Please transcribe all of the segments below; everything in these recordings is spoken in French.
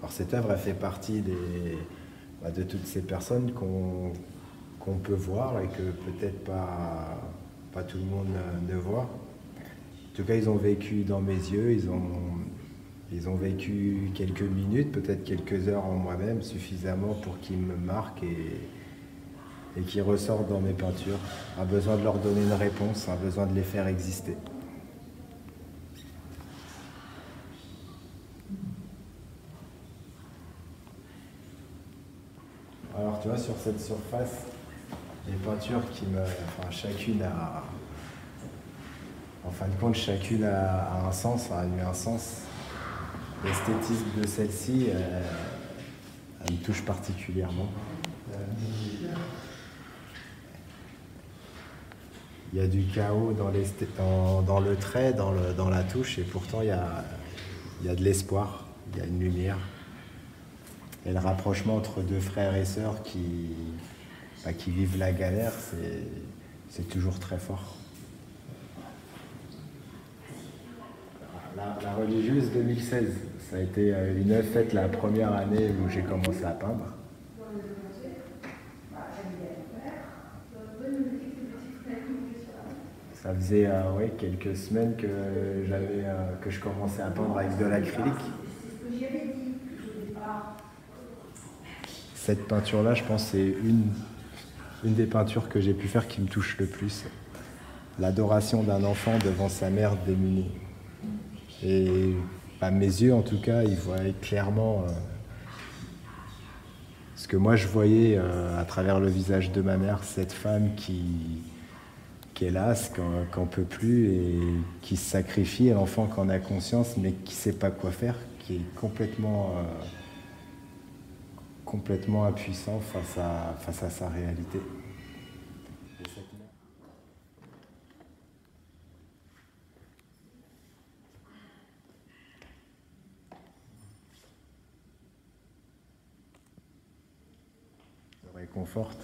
Alors cette œuvre, elle fait partie de toutes ces personnes qu'on peut voir et que peut-être pas tout le monde ne voit. En tout cas, ils ont vécu dans mes yeux, ils ont vécu quelques minutes, peut-être quelques heures en moi-même, suffisamment pour qu'ils me marquent et qu'ils ressortent dans mes peintures. Un besoin de leur donner une réponse, un besoin de les faire exister. Alors tu vois, sur cette surface, les peintures chacune a... En fin de compte, chacune a un sens, a eu un sens. L'esthétisme de celle-ci, elle me touche particulièrement. Il y a du chaos dans le trait, dans la touche, et pourtant il y a de l'espoir, il y a une lumière. Et le rapprochement entre deux frères et sœurs qui vivent la galère, c'est toujours très fort. La religieuse 2016, ça a été une fête la première année où j'ai commencé à peindre. Ça faisait quelques semaines que je commençais à peindre avec de l'acrylique. Cette peinture-là, je pense, c'est une des peintures que j'ai pu faire qui me touche le plus. L'adoration d'un enfant devant sa mère démunie. Et à mes yeux, en tout cas, ils voyaient clairement ce que moi je voyais à travers le visage de ma mère, cette femme qui est lasse, qui n'en peut plus et qui se sacrifie, l'enfant qui en a conscience mais qui ne sait pas quoi faire, qui est complètement impuissant face à sa réalité. Ça réconforte.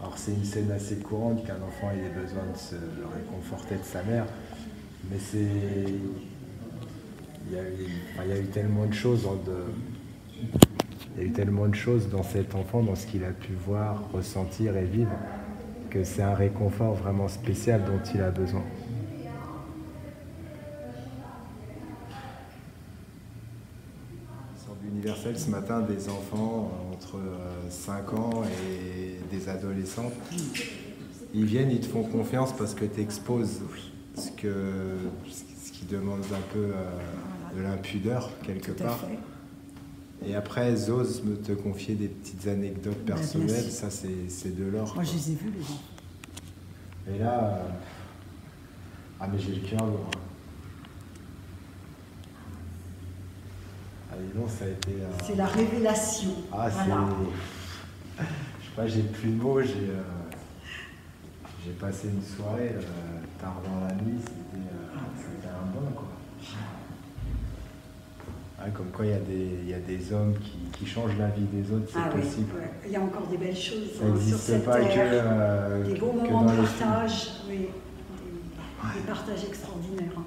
Alors c'est une scène assez courante qu'un enfant ait besoin de se réconforter de sa mère, mais il y a eu tellement de choses dans cet enfant, dans ce qu'il a pu voir, ressentir et vivre, que c'est un réconfort vraiment spécial dont il a besoin. Sur l'Universel ce matin, des enfants entre 5 ans et des adolescents, ils viennent, ils te font confiance parce que tu exposes ce qui demande un peu de l'impudeur quelque part. Et après, elles osent te confier des petites anecdotes personnelles, ça c'est de l'or. Moi je les ai vus les enfants. Et là, mais j'ai le cœur lourd. Dis donc, ça a été... C'est la révélation. Ah, voilà. Je sais pas, j'ai plus de mots, j'ai passé une soirée tard dans la nuit, c'était un bon quoi. Comme quoi il y a des hommes qui changent la vie des autres, c'est possible. Oui, ouais. Il y a encore des belles choses ça n'existe sur cette pas terre, des beaux moments de partage, des partages extraordinaires.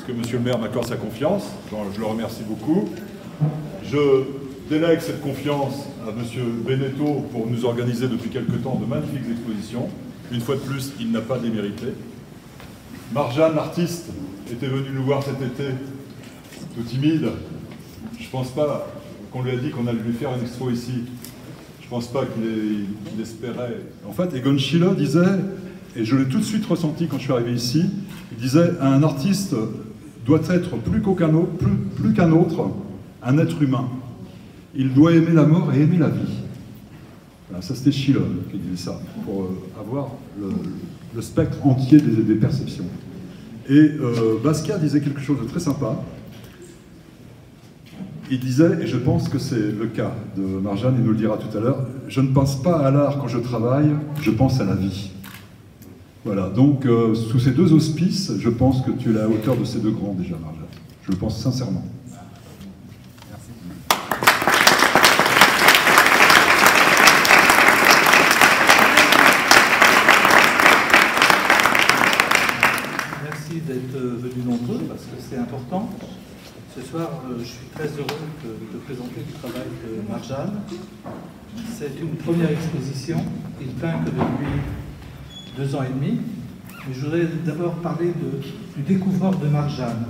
parce que Monsieur le maire m'accorde sa confiance, je le remercie beaucoup. Je délègue cette confiance à Monsieur Beneteau pour nous organiser depuis quelque temps de magnifiques expositions. Une fois de plus, il n'a pas démérité. Marjane, l'artiste, était venue nous voir cet été, tout timide. Je ne pense pas qu'on lui a dit qu'on allait lui faire une expo ici. Je ne pense pas qu'il espérait. En fait, Egon Schiele disait, et je l'ai tout de suite ressenti quand je suis arrivé ici, il disait « Un artiste doit être plus qu'un autre, un être humain. Il doit aimer la mort et aimer la vie. » Voilà, ça c'était Schiele qui disait ça, pour avoir le spectre entier des perceptions. Et Basquiat disait quelque chose de très sympa. Il disait, et je pense que c'est le cas de Marjane, il nous le dira tout à l'heure, « Je ne pense pas à l'art quand je travaille, je pense à la vie. » Voilà, donc sous ces deux auspices, je pense que tu es à la hauteur de ces deux grands déjà, Marjane. Je le pense sincèrement. Merci d'être venus nombreux, parce que c'est important. Ce soir, je suis très heureux de présenter le travail de Marjane. C'est une première exposition. Il peint que depuis 2 ans et demi. Mais je voudrais d'abord parler du découvreur de Marjane.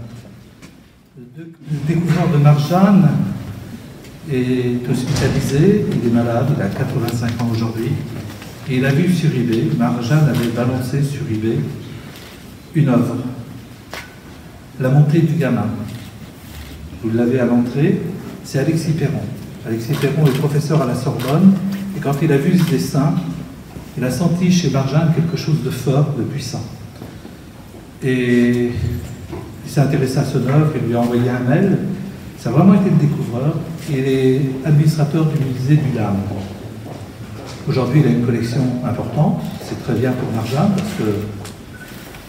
Le découvreur de Marjane est hospitalisé, il est malade, il a 85 ans aujourd'hui. Et il a vu sur eBay, Marjane avait balancé sur eBay une œuvre, La montée du gamin. Vous l'avez à l'entrée, c'est Alexis Perron. Alexis Perron est professeur à la Sorbonne, et quand il a vu ce dessin, il a senti chez Marjane quelque chose de fort, de puissant. Et il s'est intéressé à son œuvre, il lui a envoyé un mail. Ça a vraiment été le découvreur. Il est administrateur du musée du Lam. Aujourd'hui, il a une collection importante. C'est très bien pour Marjane, parce que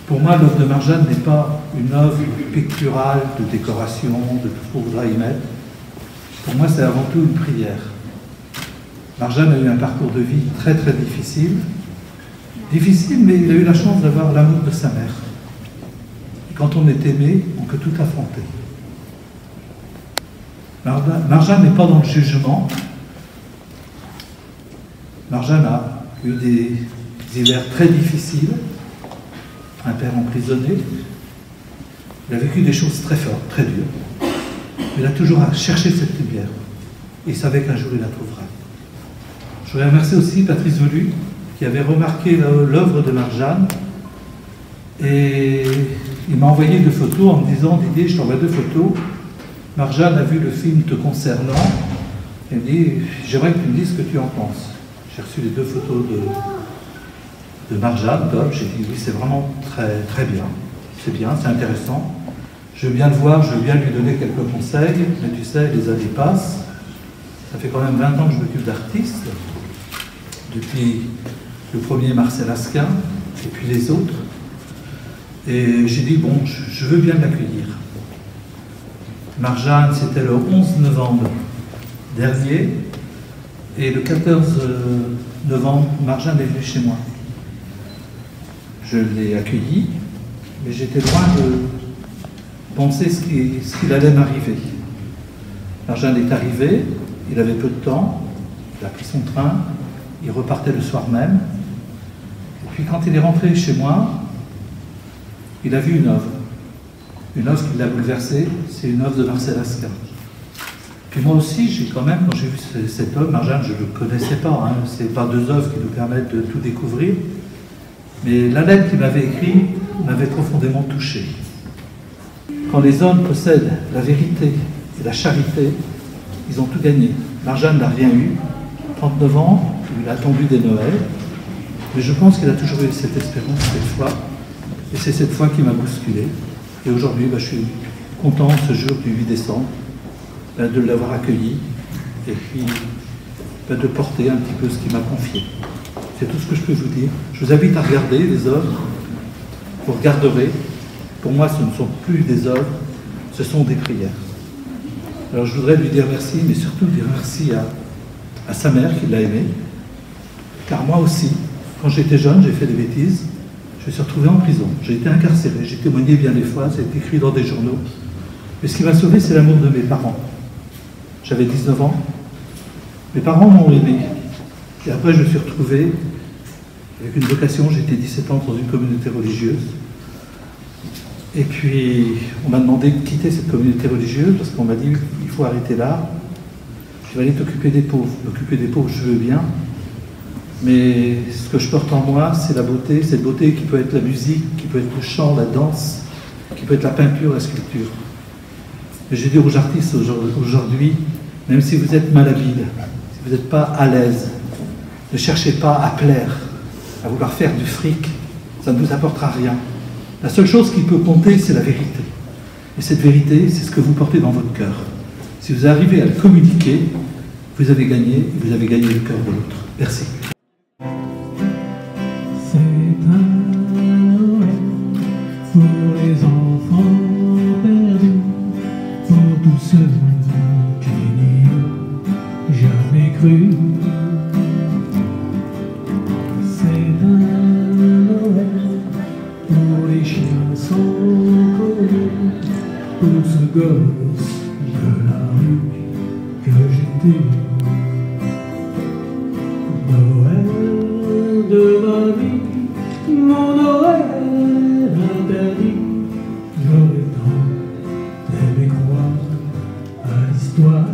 pour moi, l'œuvre de Marjane n'est pas une œuvre picturale de décoration, de tout ce qu'on voudra y mettre. Pour moi, c'est avant tout une prière. Marjane a eu un parcours de vie très très difficile. Difficile, mais il a eu la chance d'avoir l'amour de sa mère. Et quand on est aimé, on peut tout affronter. Marjane n'est pas dans le jugement. Marjane a eu des hivers très difficiles. Un père emprisonné. Il a vécu des choses très fortes, très dures. Il a toujours cherché cette lumière. Et il savait qu'un jour il la trouverait. Je voudrais remercier aussi Patrice Velu, qui avait remarqué l'œuvre de Marjane. Et il m'a envoyé 2 photos en me disant « Didier, je t'envoie 2 photos. Marjane a vu le film te concernant. » Il me dit « J'aimerais que tu me dises ce que tu en penses. » J'ai reçu les 2 photos de Marjane, top. J'ai dit « Oui, c'est vraiment très, très bien. C'est bien, c'est intéressant. Je veux bien le voir, je veux bien lui donner quelques conseils. Mais tu sais, les années passent. Ça fait quand même 20 ans que je m'occupe d'artistes. Depuis le premier Marcel Asquin, et puis les autres. Et j'ai dit, bon, je veux bien l'accueillir. Marjane, c'était le 11 novembre dernier, et le 14 novembre, Marjane est venue chez moi. Je l'ai accueilli, mais j'étais loin de penser ce qu'il allait m'arriver. Marjane est arrivé, il avait peu de temps, il a pris son train, il repartait le soir même. Et puis quand il est rentré chez moi, il a vu une œuvre qui l'a bouleversé, c'est une œuvre de Marcel Asquin. Puis moi aussi, j'ai quand même, quand j'ai vu cette œuvre, Marjane, je ne le connaissais pas, hein, c'est pas 2 œuvres qui nous permettent de tout découvrir, mais la lettre qu'il m'avait écrite m'avait profondément touché. Quand les hommes possèdent la vérité et la charité, ils ont tout gagné. Marjane n'a rien eu, 39 ans, il a attendu des Noëls, mais je pense qu'il a toujours eu cette espérance, cette foi, et c'est cette foi qui m'a bousculé. Et aujourd'hui, je suis content, ce jour du 8 décembre, de l'avoir accueilli, et puis de porter un petit peu ce qu'il m'a confié. C'est tout ce que je peux vous dire. Je vous invite à regarder les œuvres, vous regarderez. Pour moi, ce ne sont plus des œuvres, ce sont des prières. Alors je voudrais lui dire merci, mais surtout dire merci à sa mère qui l'a aimé. Car moi aussi, quand j'étais jeune, j'ai fait des bêtises. je me suis retrouvé en prison. J'ai été incarcéré, j'ai témoigné bien des fois, ça a été écrit dans des journaux. Mais ce qui m'a sauvé, c'est l'amour de mes parents. J'avais 19 ans, mes parents m'ont aimé. Et après, je me suis retrouvé avec une vocation, j'ai été 17 ans dans une communauté religieuse. Et puis, on m'a demandé de quitter cette communauté religieuse parce qu'on m'a dit, il faut arrêter là. Je vais aller t'occuper des pauvres. M'occuper des pauvres, je veux bien. Mais ce que je porte en moi, c'est la beauté. Cette beauté qui peut être la musique, qui peut être le chant, la danse, qui peut être la peinture, la sculpture. Et je dis aux artistes aujourd'hui, même si vous êtes malhabile, si vous n'êtes pas à l'aise, ne cherchez pas à plaire, à vouloir faire du fric. Ça ne vous apportera rien. La seule chose qui peut compter, c'est la vérité. Et cette vérité, c'est ce que vous portez dans votre cœur. Si vous arrivez à le communiquer, vous avez gagné, et vous avez gagné le cœur de l'autre. Merci. C'est un Noël pour les enfants perdus, pour tous ceux qui n'y ont jamais cru. C'est un Noël pour les chiens sans collier, pour ce gosse de la rue que j'étais. Noël de ma vie, mon Noël interdit, j'aurais tant aimé croire à l'histoire.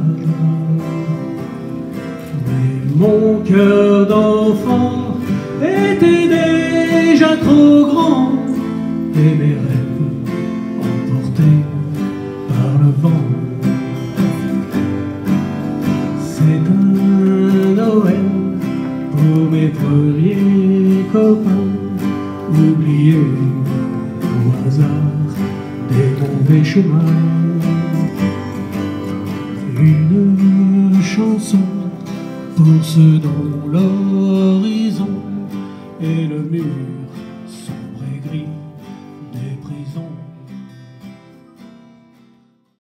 Mais mon cœur d'enfant était déjà trop grand, et mes rêves emportés par le vent. C'est un Noël pour mes premiers copains, oubliés au hasard des mauvais chemins. Une chanson pour ceux dont l'horizon est le mur